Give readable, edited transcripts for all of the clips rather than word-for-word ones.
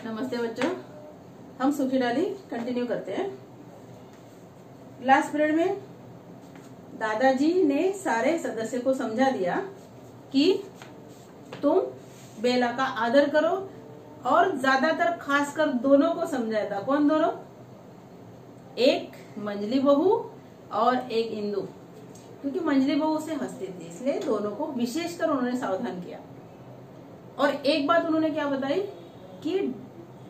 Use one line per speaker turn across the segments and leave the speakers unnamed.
नमस्ते बच्चों, हम सुखी डाली कंटिन्यू करते हैं। लास्ट पीरियड में दादाजी ने सारे सदस्य को समझा दिया कि तुम बेला का आदर करो, और ज्यादातर खासकर दोनों को समझाया था। कौन दोनों? एक मंजली बहू और एक इंदु, क्योंकि मंजली बहू से हंसती थी, इसलिए दोनों को विशेषकर उन्होंने सावधान किया। और एक बात उन्होंने क्या बताई कि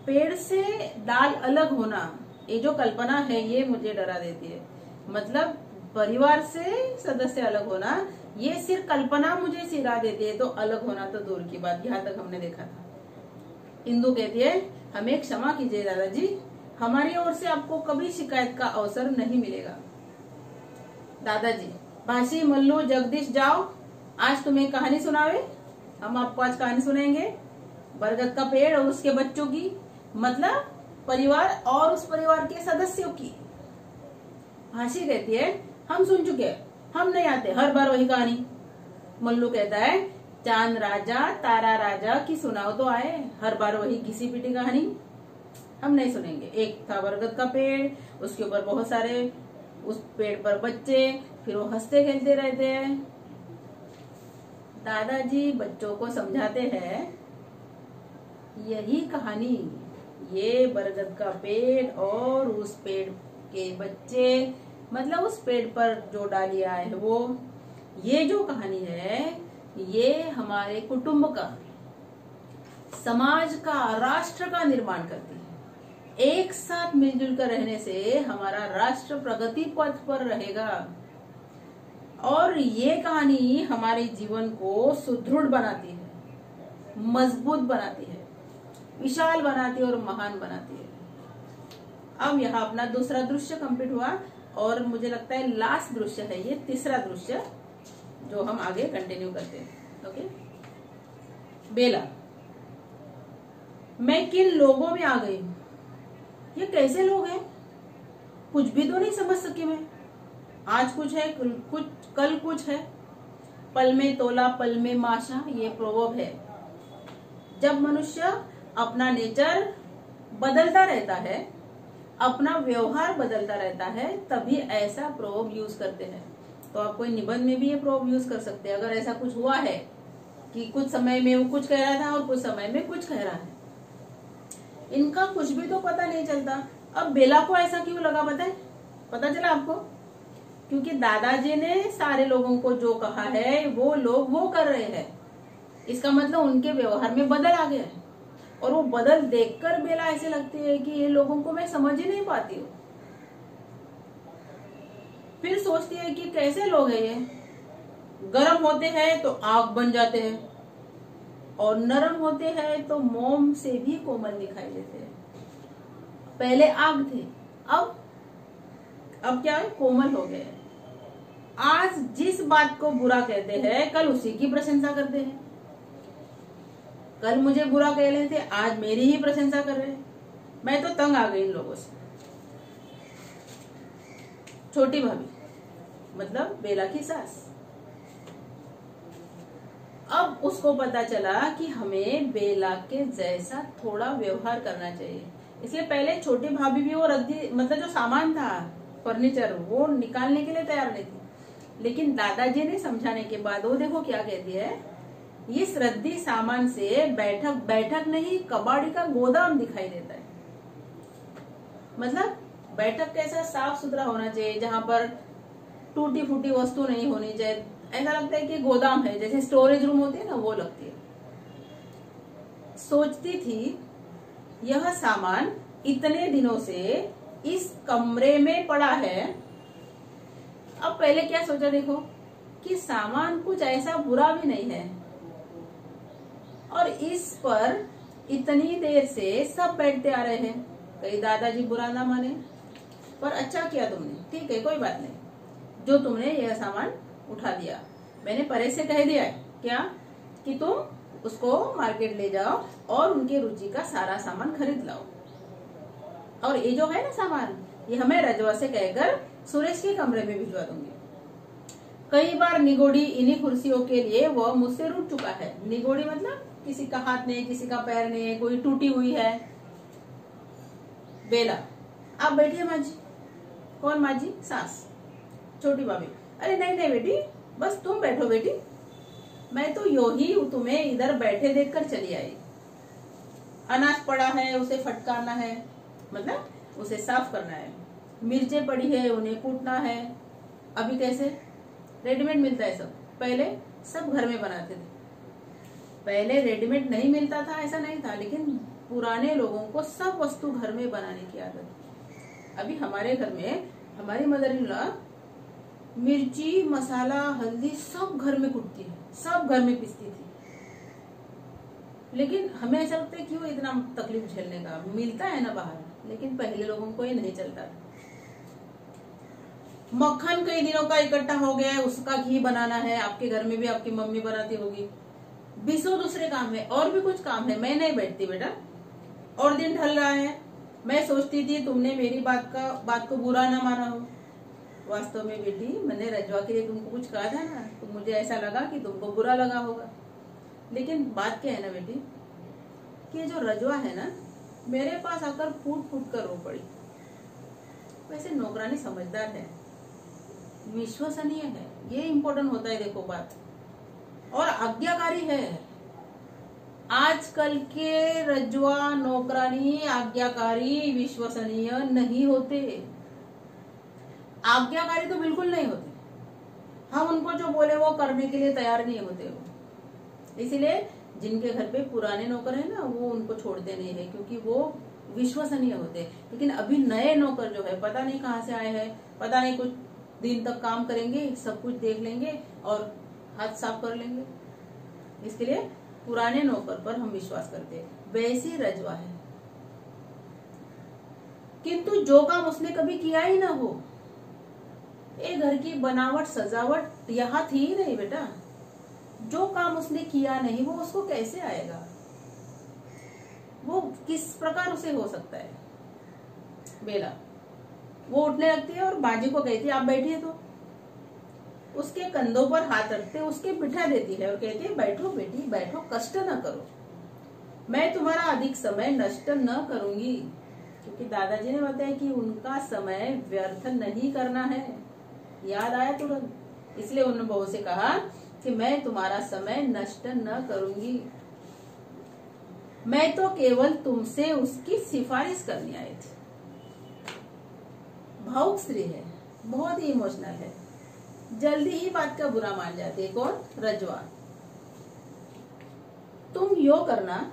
पेड़ से डाल अलग होना, ये जो कल्पना है ये मुझे डरा देती है। मतलब परिवार से सदस्य अलग होना, ये सिर्फ कल्पना मुझे सिरा देती है, तो अलग होना तो दूर की बात। यहाँ तक हमने देखा था। इंदु कहती है, हमें क्षमा कीजिए दादाजी, हमारी ओर से आपको कभी शिकायत का अवसर नहीं मिलेगा। दादाजी, भासी, मल्लू, जगदीश, जाओ, आज तुम्हें कहानी सुनावे। हम आपको आज कहानी सुनाएंगे बरगद का पेड़ और उसके बच्चों की, मतलब परिवार और उस परिवार के सदस्यों की। भासी कहती है, हम सुन चुके, हम नहीं आते हर बार वही कहानी। मल्लू कहता है, चांद राजा तारा राजा की सुनाओ तो आए, हर बार वही घिसी पिटी कहानी हम नहीं सुनेंगे। एक था बरगद का पेड़, उसके ऊपर बहुत सारे, उस पेड़ पर बच्चे, फिर वो हंसते खेलते रहते हैं। दादाजी बच्चों को समझाते हैं, यही कहानी, ये बरगद का पेड़ और उस पेड़ के बच्चे, मतलब उस पेड़ पर जो डालियां है वो, ये जो कहानी है ये हमारे कुटुंब का, समाज का, राष्ट्र का निर्माण करती है। एक साथ मिलजुल कर रहने से हमारा राष्ट्र प्रगति पथ पर रहेगा, और ये कहानी हमारे जीवन को सुदृढ़ बनाती है, मजबूत बनाती है, विशाल बनाती है और महान बनाती है। अब यहाँ अपना दूसरा दृश्य कंप्लीट हुआ, और मुझे लगता है लास्ट दृश्य है ये, तीसरा दृश्य जो हम आगे कंटिन्यू करते हैं। ओके, बेला, मैं किन लोगों में आ गई हूँ, ये कैसे लोग हैं, कुछ भी तो नहीं समझ सकी मैं। आज कुछ है, कुछ कल कुछ है, पल में तोला पल में माशा, ये प्रोवर्ब है। जब मनुष्य अपना नेचर बदलता रहता है, अपना व्यवहार बदलता रहता है, तभी ऐसा प्रोवर्ब यूज करते हैं। तो आप कोई निबंध में भी ये प्रोवर्ब यूज कर सकते हैं। अगर ऐसा कुछ हुआ है कि कुछ समय में वो कुछ कह रहा था और कुछ समय में कुछ कह रहा है, इनका कुछ भी तो पता नहीं चलता। अब बेला को ऐसा क्यों लगा पता चला आपको? क्योंकि दादाजी ने सारे लोगों को जो कहा है वो लोग वो कर रहे हैं, इसका मतलब उनके व्यवहार में बदल आ गया है। और वो बदल देखकर बेला ऐसे लगती है कि ये लोगों को मैं समझ ही नहीं पाती हूँ। फिर सोचती है कि कैसे लोग हैं ये, गर्म होते हैं तो आग बन जाते हैं, और नरम होते हैं तो मोम से भी कोमल दिखाई देते हैं। पहले आग थे, अब क्या है, कोमल हो गए। आज जिस बात को बुरा कहते हैं, कल उसी की प्रशंसा करते हैं। कल मुझे बुरा कह रहे थे, आज मेरी ही प्रशंसा कर रहे हैं। मैं तो तंग आ गई इन लोगों से। छोटी भाभी मतलब बेला की सास, अब उसको पता चला कि हमें बेला के जैसा थोड़ा व्यवहार करना चाहिए। इसलिए पहले छोटी भाभी भी वो रद्दी, मतलब जो सामान था फर्नीचर, वो निकालने के लिए तैयार नहीं थी। लेकिन दादाजी ने समझाने के बाद वो देखो क्या कहती है, इस रद्दी सामान से बैठक नहीं, कबाड़ी का गोदाम दिखाई देता है। मतलब बैठक कैसा साफ सुथरा होना चाहिए, जहां पर टूटी फूटी वस्तु नहीं होनी चाहिए। ऐसा लगता है कि गोदाम है, जैसे स्टोरेज रूम होती है ना, वो लगती है। सोचती थी यह सामान इतने दिनों से इस कमरे में पड़ा है। अब पहले क्या सोचा देखो, कि सामान कुछ ऐसा बुरा भी नहीं है, और इस पर इतनी देर से सब बैठते आ रहे हैं, कहीं दादाजी बुरा ना माने। पर अच्छा किया तुमने, ठीक है कोई बात नहीं, जो तुमने यह सामान उठा दिया। मैंने परे से कह दिया है क्या, कि तुम उसको मार्केट ले जाओ और उनके रुचि का सारा सामान खरीद लाओ। और ये जो है ना सामान, ये हमें रजवा से कहकर सुरेश के कमरे में भिजवा दूंगी। कई बार निगोड़ी इन्हीं कुर्सियों के लिए वह मुझसे रूठ चुका है। निगोड़ी मतलब किसी का हाथ नहीं, किसी का पैर नहीं, कोई टूटी हुई है, बेला, आप बैठिए माँ जी। कौन माँ जी? सास, छोटी भाभी। अरे नहीं नहीं बेटी, बस तुम बैठो बेटी, मैं तो यो ही तुम्हें इधर बैठे देखकर चली आई। अनाज पड़ा है उसे फटकारना है, मतलब उसे साफ करना है। मिर्चें पड़ी है उन्हें कूटना है। अभी कैसे रेडीमेड मिलता है सब, पहले सब घर में बनाते थे। पहले रेडीमेड नहीं मिलता था ऐसा नहीं था, लेकिन पुराने लोगों को सब वस्तु घर में बनाने की आदत थी। अभी हमारे घर में हमारी मदर इन लॉ मिर्ची मसाला हल्दी सब घर में कूटती है, सब घर में पीसती थी। लेकिन हमें ऐसा लगता है क्यों इतना तकलीफ झेलने का, मिलता है ना बाहर। लेकिन पहले लोगों को ये नहीं चलता। मक्खन कई दिनों का इकट्ठा हो गया है, उसका घी बनाना है। आपके घर में भी आपकी मम्मी बनाती होगी। 20 दूसरे काम है, और भी कुछ काम है। मैं नहीं बैठती बेटा, और दिन ढल रहा है। मैं सोचती थी तुमने मेरी बात को बुरा ना माना हो। वास्तव में बेटी, मैंने रजवा के लिए तुमको कुछ कहा था ना, तो मुझे ऐसा लगा कि तुमको बुरा लगा होगा। लेकिन बात क्या है ना बेटी, कि जो रजवा है ना, मेरे पास आकर फूट फूट कर रो पड़ी। वैसे नौकरानी समझदार है, विश्वसनीय है, ये इम्पोर्टेंट होता है। देखो बात, और आज्ञाकारी है। आजकल के रजवा नौकरानी आज्ञाकारी विश्वसनीय नहीं होते। आज्ञाकारी तो बिल्कुल नहीं होते। हम उनको जो बोले वो करने के लिए तैयार नहीं होते वो। इसीलिए जिनके घर पे पुराने नौकर है ना, वो उनको छोड़ते नहीं है, क्योंकि वो विश्वसनीय होते। लेकिन अभी नए नौकर जो है, पता नहीं कहाँ से आए हैं, पता नहीं कुछ दिन तक काम करेंगे, सब कुछ देख लेंगे और हाथ साफ कर लेंगे। इसके लिए पुराने नौकर पर हम विश्वास करते हैं। वैसी रजवा है, किंतु जो काम उसने कभी किया ही ना हो। ये घर की बनावट सजावट यहाँ थी ही नहीं बेटा। जो काम उसने किया नहीं वो उसको कैसे आएगा, वो किस प्रकार उसे हो सकता है। बेला, वो उठने लगती है और बाजी को कहती है आप बैठिए, तो उसके कंधों पर हाथ रखते उसके बिठा देती है और कहती है बैठो बेटी बैठो, कष्ट न करो, मैं तुम्हारा अधिक समय नष्ट न करूंगी। क्योंकि दादाजी ने बताया कि उनका समय व्यर्थ नहीं करना है। याद आया तुरंत, इसलिए उन्होंने बहू से कहा कि मैं तुम्हारा समय नष्ट न करूंगी, मैं तो केवल तुमसे उसकी सिफारिश करने आई थी। भावुक स्त्री है, बहुत ही इमोशनल है, जल्दी ही बात का बुरा मान जाती है। कौन? रजवा। तुम यो करना,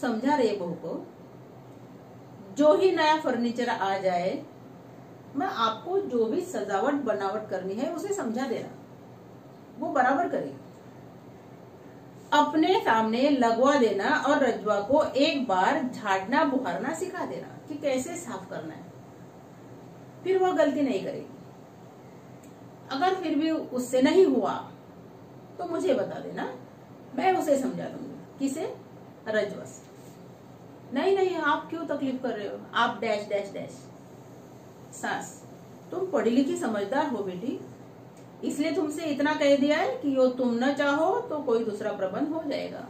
समझा रही बहू को, जो ही नया फर्नीचर आ जाए, मैं आपको जो भी सजावट बनावट करनी है उसे समझा देना, वो बराबर करेगी। अपने सामने लगवा देना और रजवा को एक बार झाड़ना बुहारना सिखा देना कि कैसे साफ करना है, फिर वह गलती नहीं करेगी। अगर फिर भी उससे नहीं हुआ तो मुझे बता देना, मैं उसे समझा दूंगी। किसे? रजवा से। नहीं नहीं, आप क्यों तकलीफ कर रहे हो, आप डैश डैश डैश। सास, तुम पढ़ी लिखी समझदार हो बेटी, इसलिए तुमसे इतना कह दिया है कि यो तुम न चाहो तो कोई दूसरा प्रबंध हो जाएगा।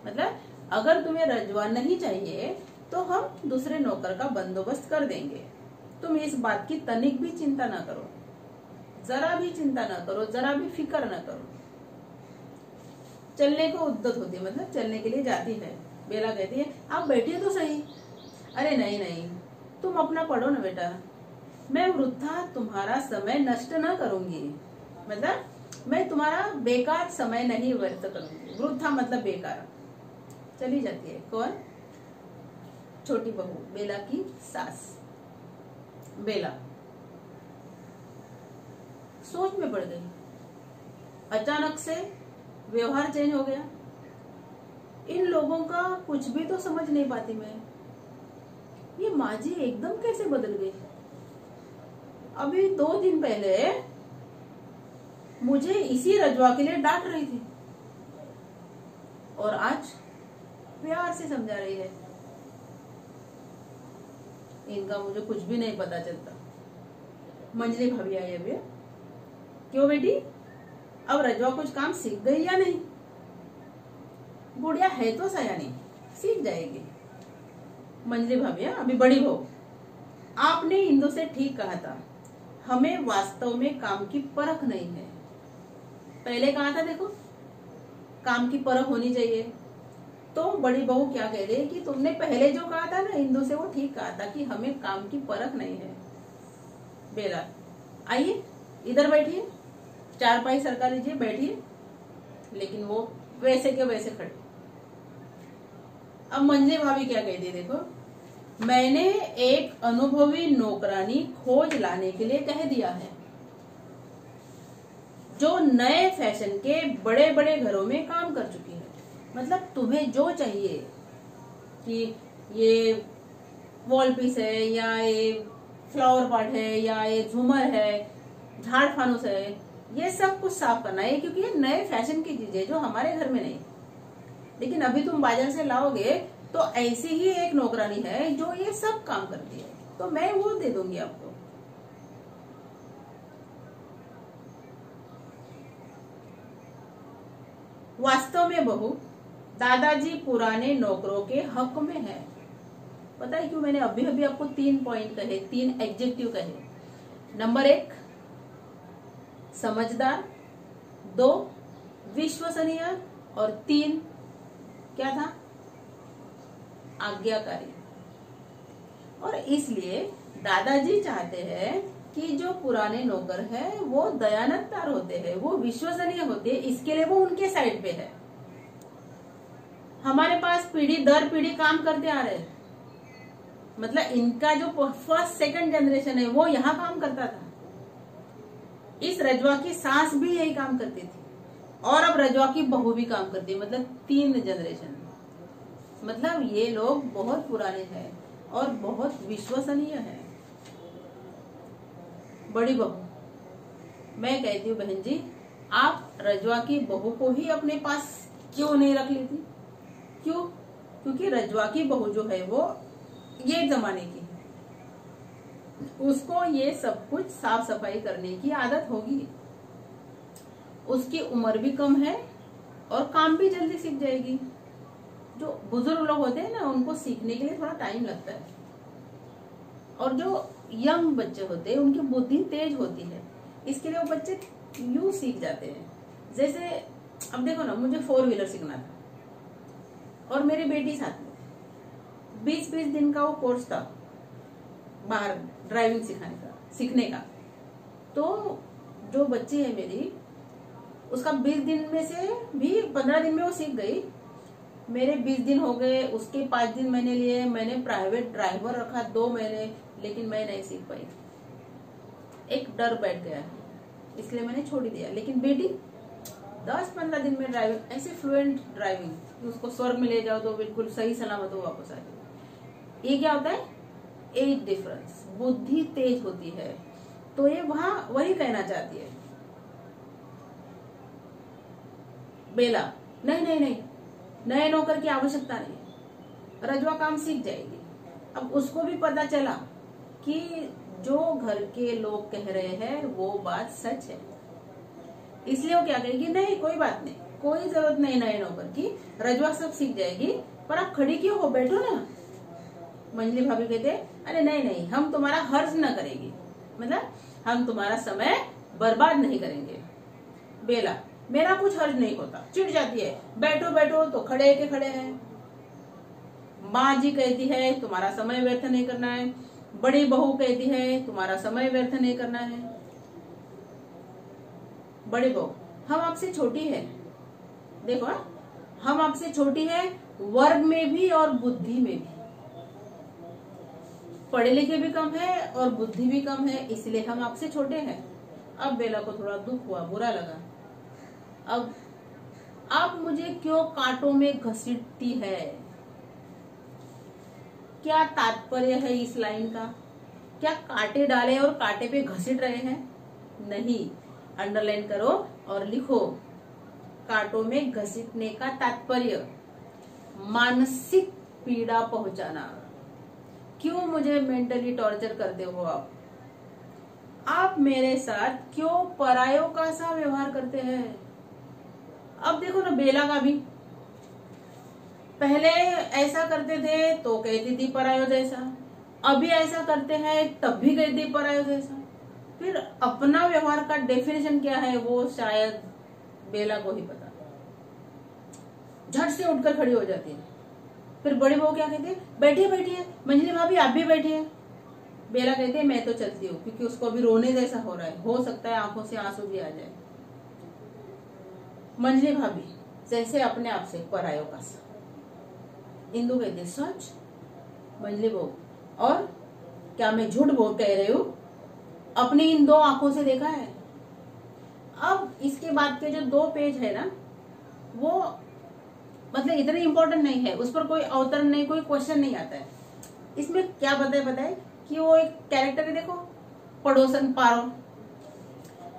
मतलब अगर तुम्हें रजवा नहीं चाहिए तो हम दूसरे नौकर का बंदोबस्त कर देंगे। तुम इस बात की तनिक भी चिंता न करो, जरा भी चिंता न करो, जरा भी फिक्र न करो। चलने को उद्यत होती है, मतलब चलने के लिए जाती है। बेला कहती है आप बैठिए तो सही। अरे नहीं नहीं, तुम अपना पढ़ो ना बेटा, मैं वृद्धा तुम्हारा समय नष्ट न करूंगी, मतलब मैं तुम्हारा बेकार समय नहीं व्यर्थ करूंगी। वृद्धा मतलब बेकार। चली जाती है। कौन? छोटी बहू, बेला की सास। बेला सोच में पड़ गई, अचानक से व्यवहार चेंज हो गया। इन लोगों का कुछ भी तो समझ नहीं पाती मैं, ये माँ जी एकदम कैसे बदल गई। अभी 2 दिन पहले मुझे इसी रजवा के लिए डांट रही थी और आज प्यार से समझा रही है। इनका मुझे कुछ भी नहीं पता चलता। मंजली भाभी आई अभी। क्यों बेटी, अब रजवा कुछ काम सीख गई या नहीं? गुड़िया है तो सयानी, सीख जाएगी। मंजली भाभी अभी बड़ी बहू। आपने इंदु से ठीक कहा था, हमें वास्तव में काम की परख नहीं है। पहले कहा था देखो, काम की परख होनी चाहिए। तो बड़ी बहू क्या कह रही है कि तुमने पहले जो कहा था ना इंदु से, वो ठीक कहा था कि हमें काम की परख नहीं है। बेला, आइए इधर बैठिए, चारपाई सरका लीजिए, बैठिए। लेकिन वो वैसे के वैसे खड़े। अब मंजरी भाभी क्या कहती, देखो, मैंने एक अनुभवी नौकरानी खोज लाने के लिए कह दिया है, जो नए फैशन के बड़े बड़े घरों में काम कर चुकी है। मतलब तुम्हें जो चाहिए कि ये वॉल पीस है, या ये फ्लावर पॉट है, या ये झूमर है, झाड़ फानुस है, ये सब कुछ साफ करना है, क्योंकि ये नए फैशन की चीजें जो हमारे घर में नहीं। लेकिन अभी तुम बाजार से लाओगे तो ऐसी ही एक नौकरानी है जो ये सब काम करती है, तो मैं वो दे दूंगी आपको। वास्तव में बहू, दादाजी पुराने नौकरों के हक में है। पता है क्यों? मैंने अभी अभी आपको 3 पॉइंट कहे, 3 एडजेक्टिव कहे। नंबर 1 समझदार, 2 विश्वसनीय, और 3 क्या था? आज्ञाकारी। और इसलिए दादाजी चाहते हैं कि जो पुराने नौकर है वो दयानतदार होते हैं, वो विश्वसनीय होते हैं, इसके लिए वो उनके साइड पे है। हमारे पास पीढ़ी दर पीढ़ी काम करते आ रहे हैं, मतलब इनका जो फर्स्ट सेकंड जनरेशन है वो यहाँ काम करता था। इस रजवा की सास भी यही काम करती थी, और अब रजवा की बहू भी काम करती है, मतलब 3 जनरेशन। मतलब ये लोग बहुत पुराने हैं और बहुत विश्वसनीय हैं। बड़ी बहू, मैं कहती हूँ बहन जी, आप रजवा की बहू को ही अपने पास क्यों नहीं रख लेती? क्यों? क्योंकि रजवा की बहू जो है वो ये जमाने की है, उसको ये सब कुछ साफ सफाई करने की आदत होगी। उसकी उम्र भी कम है और काम भी जल्दी सीख जाएगी। जो बुजुर्ग लोग होते हैं ना, उनको सीखने के लिए थोड़ा टाइम लगता है, और जो यंग बच्चे होते हैं उनकी बुद्धि तेज होती है, इसके लिए वो बच्चे यूं सीख जाते हैं। जैसे अब देखो ना, मुझे 4 व्हीलर सीखना था और मेरी बेटी साथ में, 20-20 दिन का वो कोर्स था बाहर ड्राइविंग सीखने का। तो जो बच्ची है मेरी, उसका 20 दिन में से भी 15 दिन में वो सीख गई। मेरे 20 दिन हो गए, उसके 5 दिन मैंने लिए। मैंने प्राइवेट ड्राइवर रखा 2 महीने, लेकिन मैं नहीं सीख पाई। एक डर बैठ गया, इसलिए मैंने छोड़ ही दिया। लेकिन बेटी 10-15 दिन में ड्राइविंग, ऐसे फ्लुएंट ड्राइविंग, उसको स्वर्ग में ले जाओ तो बिल्कुल सही सलामत हो वापस आ जाए। ये क्या होता है? एज डिफरेंस, बुद्धि तेज होती है। तो ये वहां वही कहना चाहती है। बेला, नहीं नहीं नहीं, नए नौकर की आवश्यकता नहीं, रजवा काम सीख जाएगी। अब उसको भी पता चला कि जो घर के लोग कह रहे हैं वो बात सच है, इसलिए वो क्या कहेगी, नहीं कोई बात नहीं, कोई जरूरत नहीं नए नौकर की, रजवा सब सीख जाएगी। पर आप खड़ी क्यों हो, बैठो ना। मंजली भाभी कहते, अरे नहीं नहीं, हम तुम्हारा हर्ज न करेंगे, मतलब हम तुम्हारा समय बर्बाद नहीं करेंगे। बेला, मेरा कुछ हर्ज नहीं होता, चिढ़ जाती है, बैठो बैठो तो खड़े के खड़े हैं। माँ जी कहती है तुम्हारा समय व्यर्थ नहीं करना है, बड़ी बहू कहती है तुम्हारा समय व्यर्थ नहीं करना है। बड़ी बहू, हम आपसे छोटी है, देखो हम आपसे छोटी है, वर्ग में भी और बुद्धि में भी। पढ़े लिखे भी कम है और बुद्धि भी कम है, इसलिए हम आपसे छोटे हैं। अब बेला को थोड़ा दुख हुआ, बुरा लगा। अब आप मुझे क्यों कांटों में घसीटती है? क्या तात्पर्य है इस लाइन का? क्या कांटे डाले और कांटे पे घसीट रहे हैं? नहीं, अंडरलाइन करो और लिखो, कांटों में घसीटने का तात्पर्य मानसिक पीड़ा पहुंचाना। क्यों मुझे मेंटली टॉर्चर करते हो आप मेरे साथ क्यों परायों का सा व्यवहार करते हैं? अब देखो ना, बेला का भी पहले ऐसा करते थे तो कहती थी परायों जैसा, अभी ऐसा करते हैं तब भी कहते परायो जैसा। फिर अपना व्यवहार का डेफिनेशन क्या है वो शायद बेला को ही पता। झट से उठकर खड़ी हो जाती है। फिर बड़ी बहू क्या कहती है, बैठिए बैठिए मंजली भाभी आप भी बैठिए। बेला कहती है मैं तो चलती हूँ, क्योंकि उसको अभी रोने जैसा हो रहा है, हो सकता है आंखों से आंसू भी आ जाए। मंजली भाभी जैसे अपने आप से परायों का सा। इंदु कहती है सच। मंजली बहू और क्या मैं झूठ बोल कह रही हूँ, अपनी इन दो आंखों से देखा है। अब इसके बाद के जो 2 पेज है ना, वो मतलब इतने इंपॉर्टेंट नहीं है, उस पर कोई अवतरण नहीं, कोई क्वेश्चन नहीं आता है। इसमें क्या बताए कि वो एक कैरेक्टर है, देखो पड़ोसन पारो,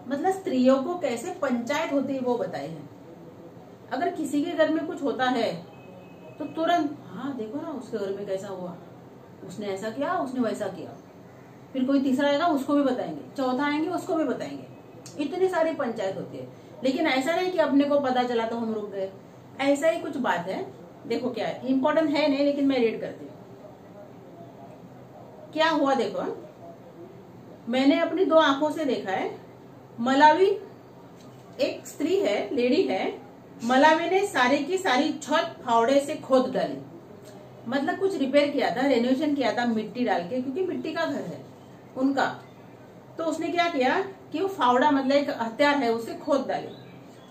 मतलब स्त्रियों को कैसे पंचायत होती है वो बताए हैं। अगर किसी के घर में कुछ होता है तो तुरंत हाँ देखो ना उसके घर में कैसा हुआ, उसने ऐसा किया, उसने वैसा किया। फिर कोई तीसरा आएगा उसको भी बताएंगे, चौथा आएंगे उसको भी बताएंगे। इतनी सारी पंचायत होती है। लेकिन ऐसा नहीं कि अपने को पता चला तो हम रुक गए, ऐसा ही कुछ बात है। देखो क्या है, इंपॉर्टेंट है नहीं लेकिन मैं रीड करती हूँ। क्या हुआ देखो, मैंने अपनी 2 आंखों से देखा है। मलावी एक स्त्री है, लेडी है। मलावी ने सारी की सारी छत फावड़े से खोद डाली, मतलब कुछ रिपेयर किया था, रेनोवेशन किया था मिट्टी डाल के, क्योंकि मिट्टी का घर है उनका। तो उसने क्या किया कि वो फावड़ा मतलब एक हथियार है, उसे खोद डाली।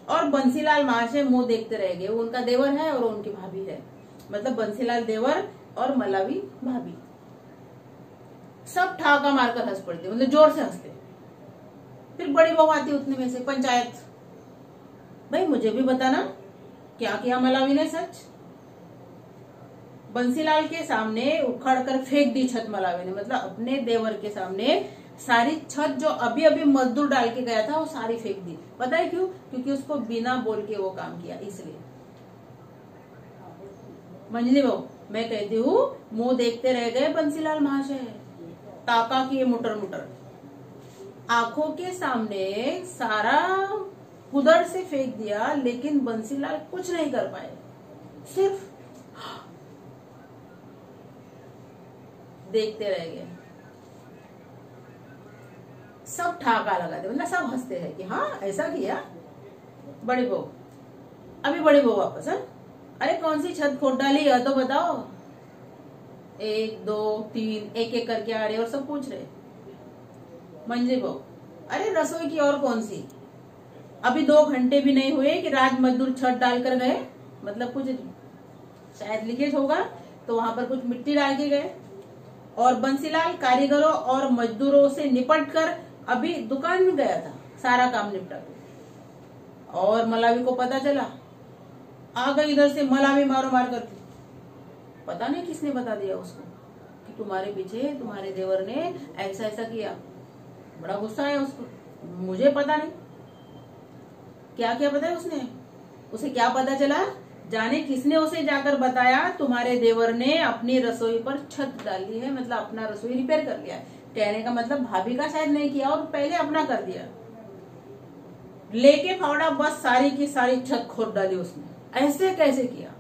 और बंसीलाल महाशय मुंह देखते रह गए। वो उनका देवर है और उनकी भाभी है, मतलब बंसीलाल देवर और मलावी भाभी। सब ठाका मारकर हंस पड़ते, मतलब जोर से हंसते। फिर बड़ी बहू आती उतने में से, पंचायत, भाई मुझे भी बताना क्या किया मलावी ने सच। बंसीलाल के सामने उखाड़ कर फेंक दी छत मलावी ने, मतलब अपने देवर के सामने सारी छत जो अभी अभी मजदूर डाल के गया था वो सारी फेंक दी। पता है क्यों? क्योंकि उसको बिना बोल के वो काम किया, इसलिए। मंजली बहू मैं कहती हूँ मुंह देखते रह गए बंसीलाल महाशय, ताका किए मुटर मुटर, आंखों के सामने सारा उधर से फेंक दिया, लेकिन बंसीलाल कुछ नहीं कर पाए, सिर्फ देखते रह गए। सब ठाका लगाते, मतलब सब हंसते हैं कि हाँ ऐसा किया। बड़ी बहू, अभी बड़ी बहू वापस, है अरे कौन सी छत खोद डाली है तो बताओ। 1 2 3 एक एक करके आ रहे और सब पूछ रहे। मंजली बहू, अरे रसोई की और कौन सी, अभी 2 घंटे भी नहीं हुए कि राज मजदूर छत डालकर गए, मतलब कुछ शायद लीकेज होगा तो वहां पर कुछ मिट्टी डाल के गए। और बंसीलाल कारीगरों और मजदूरों से निपट कर अभी दुकान में गया था, सारा काम निपटा के। और मलावी को पता चला, आ गई इधर से मलावी मारो मार करके। पता नहीं किसने बता दिया उसको कि तुम्हारे पीछे तुम्हारे देवर ने ऐसा ऐसा किया। बड़ा गुस्सा आया उसको, मुझे पता नहीं क्या क्या पता है उसने। उसे क्या पता चला, जाने किसने उसे जाकर बताया तुम्हारे देवर ने अपनी रसोई पर छत डाली है, मतलब अपना रसोई रिपेयर कर लिया। कहने का मतलब भाभी का शायद नहीं किया और पहले अपना कर दिया। लेके फावड़ा बस सारी की सारी छत खोद डाली उसने। ऐसे कैसे किया?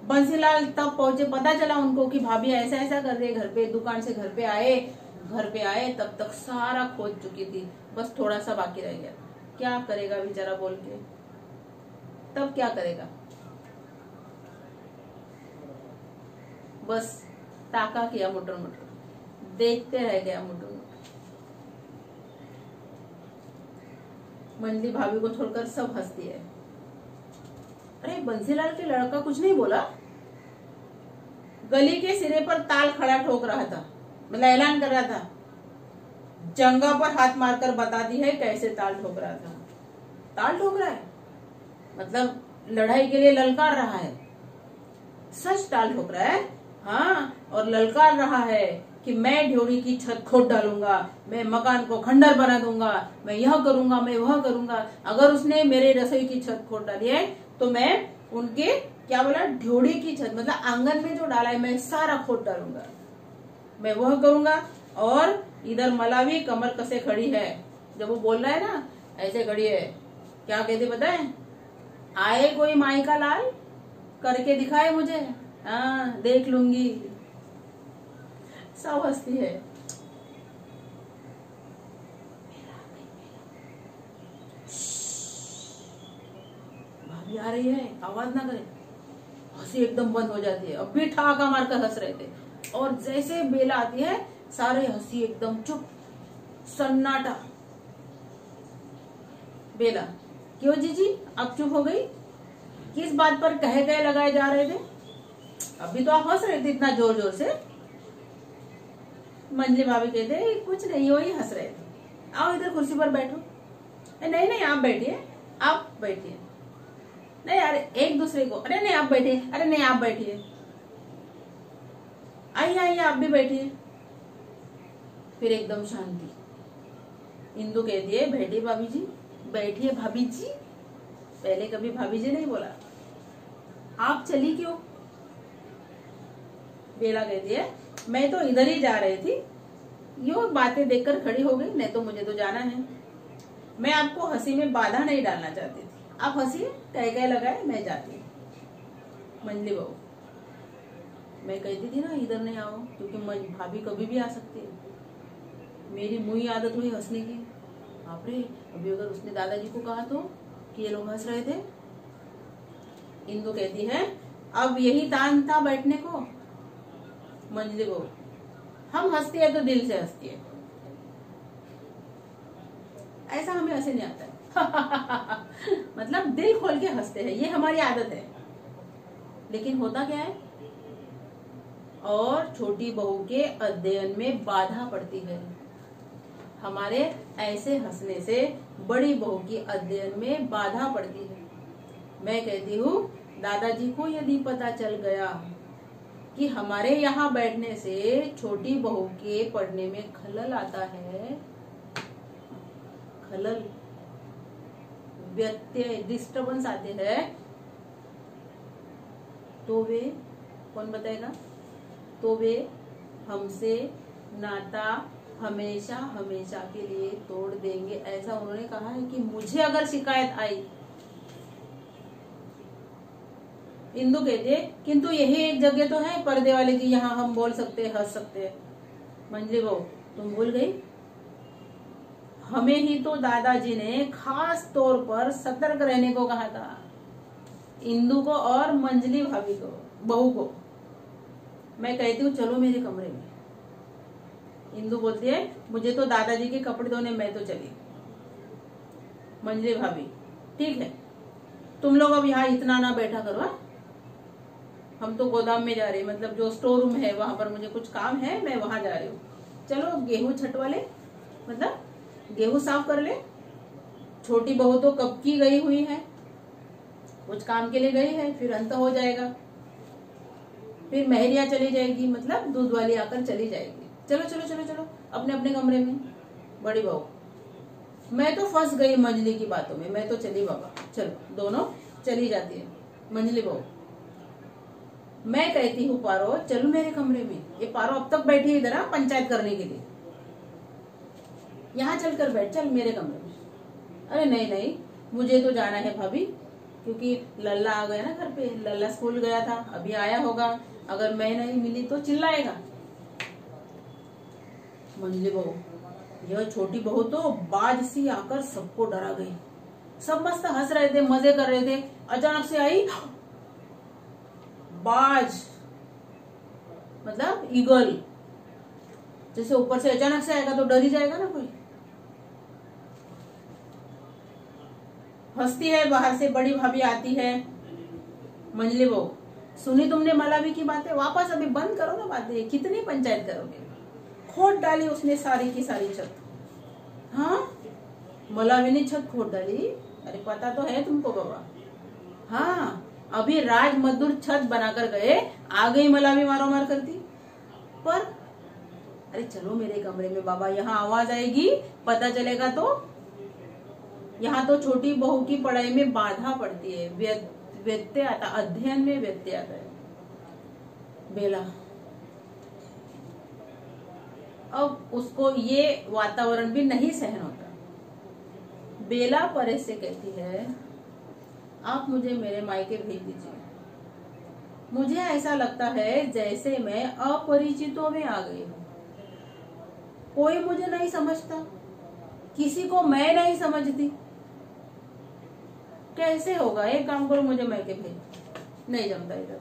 बंसीलाल तब पहुंचे, पता चला उनको कि भाभी ऐसा ऐसा कर रही है घर पे। दुकान से घर पे आए तब तक सारा खोद चुकी थी, बस थोड़ा सा बाकी रह गया। क्या करेगा बेचारा बोल के, तब क्या करेगा? बस ताका किया मुटर मुटर, देखते रह गया मुटर मुटर। मंजली भाभी को छोड़कर सब हंसती है। अरे बंसीलाल के लड़का कुछ नहीं बोला, गली के सिरे पर ताल खड़ा ठोक रहा था, मतलब ऐलान कर रहा था, जंगा पर हाथ मारकर बताती है कैसे ताल ठोक रहा था। ताल ठोक रहा है मतलब लड़ाई के लिए ललकार रहा है, सच ताल ठोक रहा है। हाँ, और ललकार रहा है कि मैं ढ्योरी की छत खोद डालूंगा, मैं मकान को खंडर बना दूंगा, मैं यह करूंगा, मैं वह करूंगा। अगर उसने मेरे रसोई की छत खोद डाली है तो मैं उनके क्या बोला, ढ्योरी की छत मतलब आंगन में जो डाला है मैं सारा खोद डालूंगा, मैं वह करूंगा। और इधर मलावी कमर कसे खड़ी है, जब वो बोल रहा है ना ऐसे खड़ी है, क्या कहते पता है, आए कोई माई का लाल करके दिखाए मुझे, हाँ देख लूंगी। सब हंसती है। भाभी आ रही है, आवाज ना करे। हंसी एकदम बंद हो जाती है। अब भी ठहाका मारकर हंस रहे थे, और जैसे बेला आती है सारे हंसी एकदम चुप, सन्नाटा। बेला, क्यों जीजी अब चुप हो गई? किस बात पर कहे गए लगाए जा रहे थे? अभी तो आप हंस रहे थे इतना जोर जोर से। मंजली भाभी कहते कुछ नहीं, हो ही हंस रहे थे। आओ इधर कुर्सी पर बैठो। नहीं नहीं आप बैठिए, आप बैठिए। नहीं अरे एक दूसरे को, अरे नहीं आप बैठिए, अरे नहीं आप बैठिए, आइए आइए आप भी बैठिए। फिर एकदम शांति। इंदु कहती है बैठिए भाभी जी, बैठिए भाभी जी। पहले कभी भाभी जी नहीं बोला। आप चली क्यों? बेला कहती है मैं तो इधर ही जा रही थी, यूं बातें देखकर खड़ी हो गई, नहीं तो मुझे तो जाना है। मैं आपको हंसी में बाधा नहीं डालना चाहती थी, आप हंसिए, कह लगाए, मैं जाती हूँ। मंजली बहू, मैं कहती थी ना इधर नहीं आओ, क्योंकि भाभी कभी भी आ सकती है। मेरी मुई आदत हुई हंसने की। बाप रे, अभी अगर उसने दादाजी को कहा तो कि ये लोग हंस रहे थे। इंदु कहती है अब यही तान था बैठने को। मंजली बहू, हम हंसती है तो दिल से हंसती है, ऐसा हमें हंसे नहीं आता है। मतलब दिल खोल के हंसते हैं, ये हमारी आदत है। लेकिन होता क्या है, और छोटी बहू के अध्ययन में बाधा पड़ती है। हमारे ऐसे हंसने से बड़ी बहू की अध्ययन में बाधा पड़ती है। मैं कहती हूँ दादाजी को यदि पता चल गया कि हमारे यहाँ बैठने से छोटी बहू के पढ़ने में खलल आता है, खलल, व्यत्यय, डिस्टर्बेंस आते हैं, तो वे, कौन बताएगा, तो वे हमसे नाता हमेशा हमेशा के लिए तोड़ देंगे। ऐसा उन्होंने कहा है कि मुझे अगर शिकायत आई। इंदु कहते किंतु यही एक जगह तो है पर्दे वाले की, यहाँ हम बोल सकते हैं, हंस सकते हैं। मंजली बहू, तुम भूल गई, हमें ही तो दादाजी ने खास तौर पर सतर्क रहने को कहा था, इंदु को और मंजली भाभी को, बहू को। मैं कहती हूँ चलो मेरे कमरे में। इंदु बोलती है मुझे तो दादाजी के कपड़े धोने, मैं तो चली। मंजली भाभी, ठीक है तुम लोग अब यहाँ इतना ना बैठा करो, हम तो गोदाम में जा रहे हैं, मतलब जो स्टोर रूम है वहां पर मुझे कुछ काम है, मैं वहां जा रही हूँ। चलो गेहूं छटवा ले, मतलब गेहूं साफ कर ले। छोटी बहू तो कब की गई हुई है, कुछ काम के लिए गई है, फिर अंत हो जाएगा, फिर मेहरिया चली जाएगी, मतलब दूध वाली आकर चली जाएगी। चलो चलो चलो चलो अपने अपने कमरे में। बड़ी बहू, मैं तो फंस गई मंजली की बातों में, मैं तो चली बाबा, चलो दोनों चली जाती है। मंजली बहू, मैं कहती हूँ पारो चलो मेरे कमरे में। ये पारो अब तक बैठी है इधर पंचायत करने के लिए, यहाँ चल कर बैठ, चल मेरे कमरे में। अरे नहीं नहीं मुझे तो जाना है भाभी, क्योंकि लल्ला आ गया ना घर पे, लल्ला स्कूल गया था, अभी आया होगा, अगर मैं नहीं मिली तो चिल्लाएगा। मंजली बहू, यह छोटी बहू तो बाज सी आकर सबको डरा गई। सब मस्त हंस रहे थे, मजे कर रहे थे, अचानक से आई बाज, मतलब ईगल। जैसे ऊपर से अचानक से आएगा तो डर ही जाएगा ना कोई। हंसती है, बाहर से बड़ी भाभी आती है। मंजली बहू, सुनी तुमने मलावी की बातें, वापस अभी बंद करो ना बातें, कितनी पंचायत करोगे। खोद डाली उसने सारी की सारी छत। हाँ मलावी ने छत खोद डाली, अरे पता तो है तुमको बाबा। हाँ अभी राज मजदूर छत बनाकर गए, आ गई मलावी मारो मार करती। पर अरे चलो मेरे कमरे में बाबा, यहाँ आवाज आएगी, पता चलेगा तो। यहाँ तो छोटी बहू की पढ़ाई में बाधा पड़ती है, व्यत्यय आता, अध्ययन में व्यत्यय आता है। बेला, अब उसको ये वातावरण भी नहीं सहन होता। बेला परे से कहती है आप मुझे मेरे मायके भेज दीजिए, मुझे ऐसा लगता है जैसे मैं अपरिचितों में आ गई हूँ। कोई मुझे नहीं समझता, किसी को मैं नहीं समझती। कैसे होगा? एक काम करो, मुझे मैके भेज, नहीं जमता इधर।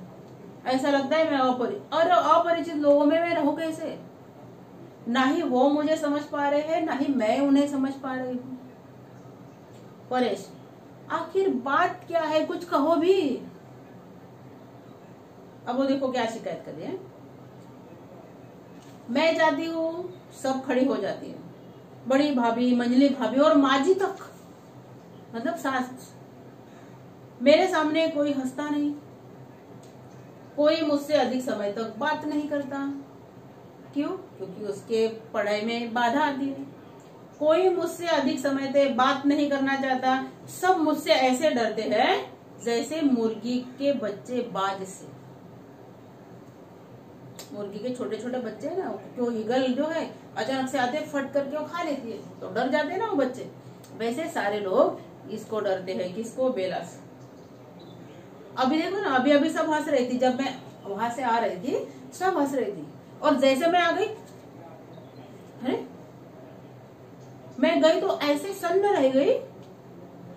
ऐसा लगता है मैं और अपरिचित लोगों में मैं रहूं कैसे? ना ही वो मुझे समझ पा रहे हैं, ना ही मैं उन्हें समझ पा रही हूँ। परेश, आखिर बात क्या है? कुछ कहो भी। अब वो देखो क्या शिकायत कर रही है। मैं जाती हूँ, सब खड़ी हो जाती है, बड़ी भाभी, मंजली भाभी और माजी तक, मतलब सास। मेरे सामने कोई हंसता नहीं, कोई मुझसे अधिक समय तक बात नहीं करता। क्यों? क्योंकि उसके पढ़ाई में बाधा आती है। कोई मुझसे अधिक समय तक बात नहीं करना चाहता। सब मुझसे ऐसे डरते हैं जैसे मुर्गी के बच्चे बाज से। मुर्गी के छोटे छोटे बच्चे है ना, जो ईगल जो है अचानक से आते फट करके वो खा लेती है, तो डर जाते हैं ना वो बच्चे। वैसे सारे लोग इसको डरते हैं। किसको? बेला से। अभी देखो ना, अभी अभी सब हंस रही थी, जब मैं वहां से आ रही थी सब हंस रही थी, और जैसे मैं आ गई, है मैं गई तो ऐसे सन्न रह गई,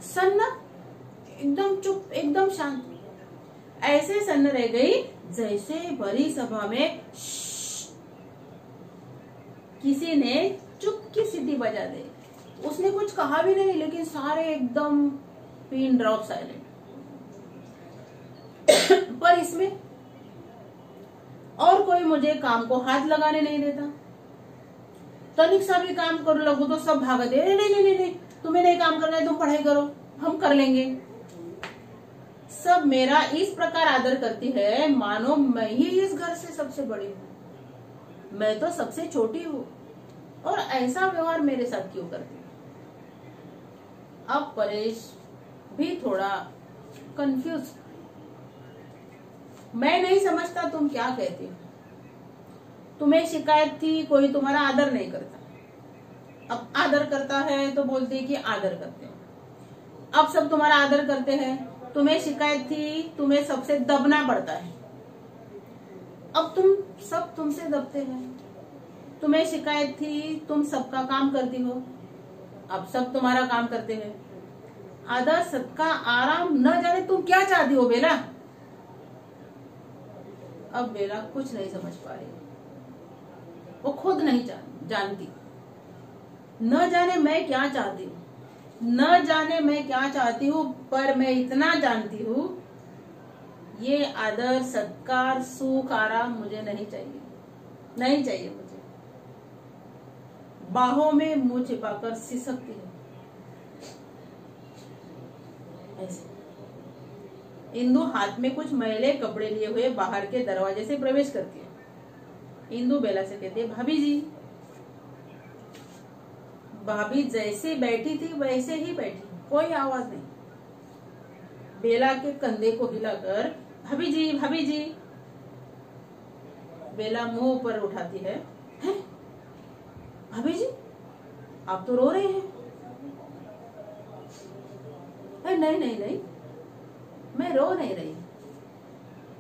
सन्न, एकदम चुप, एकदम शांत, ऐसे सन्न रह गई जैसे बड़ी सभा में किसी ने चुप की सीटी बजा दे। उसने कुछ कहा भी नहीं, लेकिन सारे एकदम पिन ड्रॉप साइलेंट। पर इसमें और कोई मुझे काम को हाथ लगाने नहीं देता। तनिक सा भी काम कर लगू तो सब भागते, नहीं नहीं नहीं नहीं, तुम्हें नहीं काम करना है, तुम पढ़ाई करो, हम कर लेंगे। सब मेरा इस प्रकार आदर करती है मानो मैं ही इस घर से सबसे बड़ी हूँ, मैं तो सबसे छोटी हूँ, और ऐसा व्यवहार मेरे साथ क्यों करती है? अब परेश भी थोड़ा कंफ्यूज। मैं नहीं समझता तुम क्या कहती हो। तुम्हें शिकायत थी कोई तुम्हारा आदर नहीं करता, अब आदर करता है तो बोलती है कि आदर करते हो। अब सब तुम्हारा आदर करते हैं। तुम्हें शिकायत थी तुम्हें सबसे दबना पड़ता है, अब तुम सब तुमसे दबते हैं। तुम्हें शिकायत थी तुम सबका काम करती हो, अब सब तुम्हारा काम करते हैं। आदर, सत्कार, आराम, न जाने तुम क्या चाहती हो बेला। अब बेला कुछ नहीं समझ पा रही, वो खुद नहीं जानती। न जाने मैं क्या चाहती हूँ, न जाने मैं क्या चाहती हूँ, पर मैं इतना जानती हूँ, ये आदर, सत्कार, सुख, आराम मुझे नहीं चाहिए, नहीं चाहिए मुझे। बाहों में मुंह छिपाकर सिसकती है ऐसे। इंदु हाथ में कुछ मैले कपड़े लिए हुए बाहर के दरवाजे से प्रवेश करती है। इंदु बेला से कहती है, भाभी जी। भाभी जैसे बैठी थी वैसे ही बैठी, कोई आवाज नहीं। बेला के कंधे को हिलाकर भाभी जी, भाभी जी। बेला मुंह ऊपर उठाती है, हैं? भाभी जी आप तो रो रहे हैं। नहीं नहीं नहीं, मैं रो नहीं रही,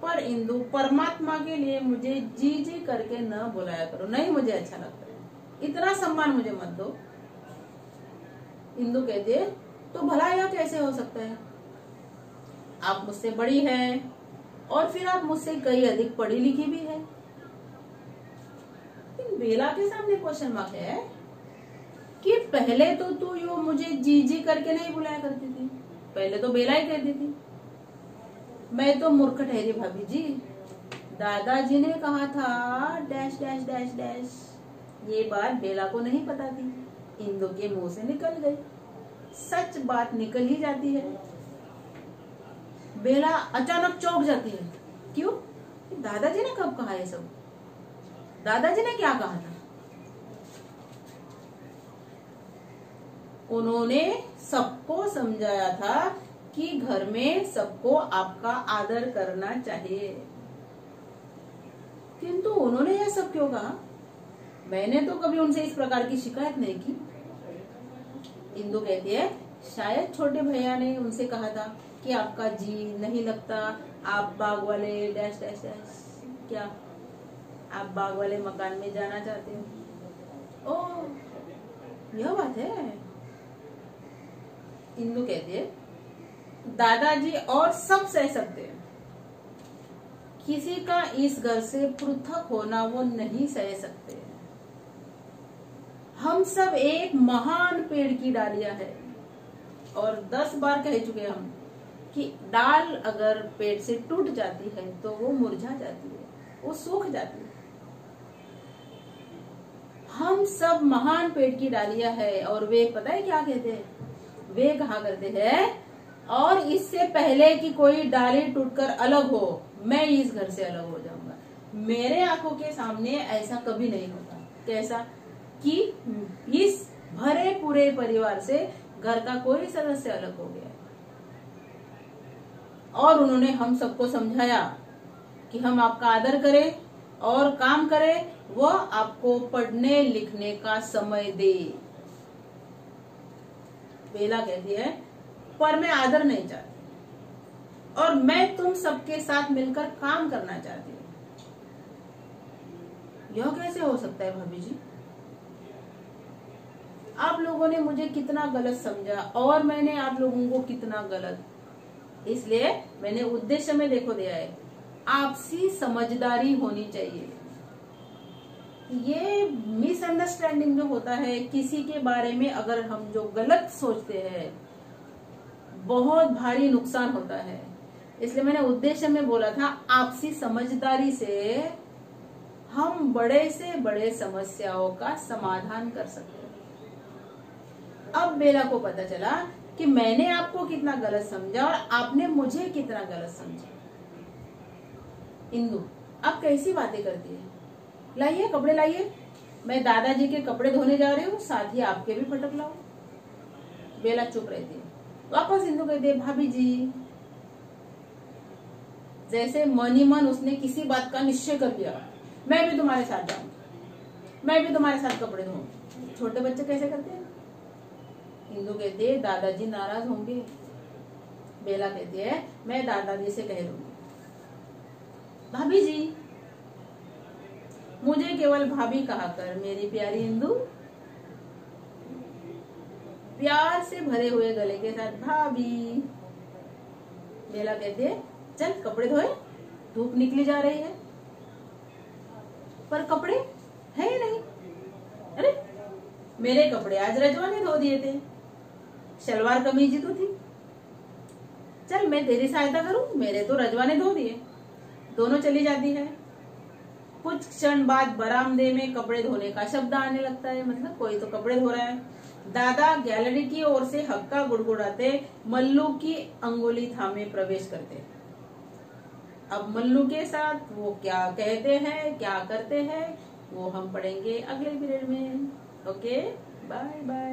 पर इंदु परमात्मा के लिए मुझे जी जी करके न बुलाया करो, नहीं मुझे अच्छा लगता है, इतना सम्मान मुझे मत दो। इंदु कहती है, तो भला यह कैसे हो सकता है? आप मुझसे बड़ी हैं और फिर आप मुझसे कई अधिक पढ़ी लिखी भी है। बेला के सामने क्वेश्चन मार्क है कि पहले तो तू यो मुझे जी जी करके नहीं बुलाया करती थी, पहले तो बेला ही कहती थी। मैं तो मूर्ख ठहरी भाभी जी, दादाजी ने कहा था डैश डैश डैश डैश। ये बात बेला को नहीं पता थी, इंदु के मुंह से निकल गई। सच बात निकल ही जाती है। बेला अचानक चौंक जाती है। क्यों? दादाजी ने कब कहा ये सब? दादाजी ने क्या कहा था? उन्होंने सबको समझाया था कि घर में सबको आपका आदर करना चाहिए, किंतु उन्होंने यह सब क्यों कहा? मैंने तो कभी उनसे इस प्रकार की शिकायत नहीं की। इंदु कहती है, शायद छोटे भैया ने उनसे कहा था कि आपका जी नहीं लगता, आप बाग वाले डैश डैश डैश, क्या आप बाग वाले मकान में जाना चाहते हो? ओ यह बात है। इंदु कहती है दादाजी और सब सह सकते हैं, किसी का इस घर से पृथक होना वो नहीं सह सकते। हम सब एक महान पेड़ की डालियां है, और 10 बार कह चुके हम कि डाल अगर पेड़ से टूट जाती है तो वो मुरझा जाती है, वो सूख जाती है। हम सब महान पेड़ की डालियां है, और वे पता है क्या कहते हैं, वे कहा करते हैं और इससे पहले कि कोई डाली टूटकर अलग हो, मैं इस घर से अलग हो जाऊंगा। मेरे आंखों के सामने ऐसा कभी नहीं होता। कैसा कि इस भरे पूरे परिवार से घर का कोई सदस्य अलग हो गया। और उन्होंने हम सबको समझाया कि हम आपका आदर करें और काम करें, वो आपको पढ़ने लिखने का समय दे। बेला कहती है पर मैं आदर नहीं चाहती, और मैं तुम सबके साथ मिलकर काम करना चाहती हूँ। यह कैसे हो सकता है भाभी जी? आप लोगों ने मुझे कितना गलत समझा और मैंने आप लोगों को कितना गलत, इसलिए मैंने उद्देश्य में देखो दिया है, आपसी समझदारी होनी चाहिए। ये मिसअंडरस्टैंडिंग जो होता है किसी के बारे में, अगर हम जो गलत सोचते हैं बहुत भारी नुकसान होता है। इसलिए मैंने उद्देश्य में बोला था आपसी समझदारी से हम बड़े से बड़े समस्याओं का समाधान कर सकते हैं। अब बेला को पता चला कि मैंने आपको कितना गलत समझा और आपने मुझे कितना गलत समझा। इंदु अब कैसी बातें करती है, लाइए कपड़े लाइए, मैं दादाजी के कपड़े धोने जा रही हूँ, साथ ही आपके भी फटक लाओ। बेला चुप रहती है। वापस इंदु कहती है भाभी जी, जैसे मन ही मन उसने किसी बात का निश्चय कर लिया, मैं भी तुम्हारे साथ जाऊंगी, मैं भी तुम्हारे साथ कपड़े धोऊंगी। छोटे बच्चे कैसे करते हैं? इंदु कहती है दादाजी नाराज होंगे। बेला कहती है मैं दादाजी से कह दूंगी। भाभी जी, मुझे केवल भाभी कहा कर मेरी प्यारी इंदु। प्यार से भरे हुए गले के साथ भाभी। बेला कहती है चल कपड़े धोए, धूप निकली जा रही है। पर कपड़े है ही नहीं। अरे मेरे कपड़े आज रजवा ने धो दिए थे, शलवार कमीज ही तो थी। चल मैं तेरी सहायता करूं, मेरे तो रजवा ने धो दिए। दोनों चली जाती है। कुछ क्षण बाद बरामदे में कपड़े धोने का शब्द आने लगता है, मतलब कोई तो कपड़े धो रहा है। दादा गैलरी की ओर से हक्का गुड़गुड़ाते मल्लू की अंगुली थामे प्रवेश करते। अब मल्लू के साथ वो क्या कहते हैं, क्या करते हैं, वो हम पढ़ेंगे अगले पीरियड में। Okay, bye bye.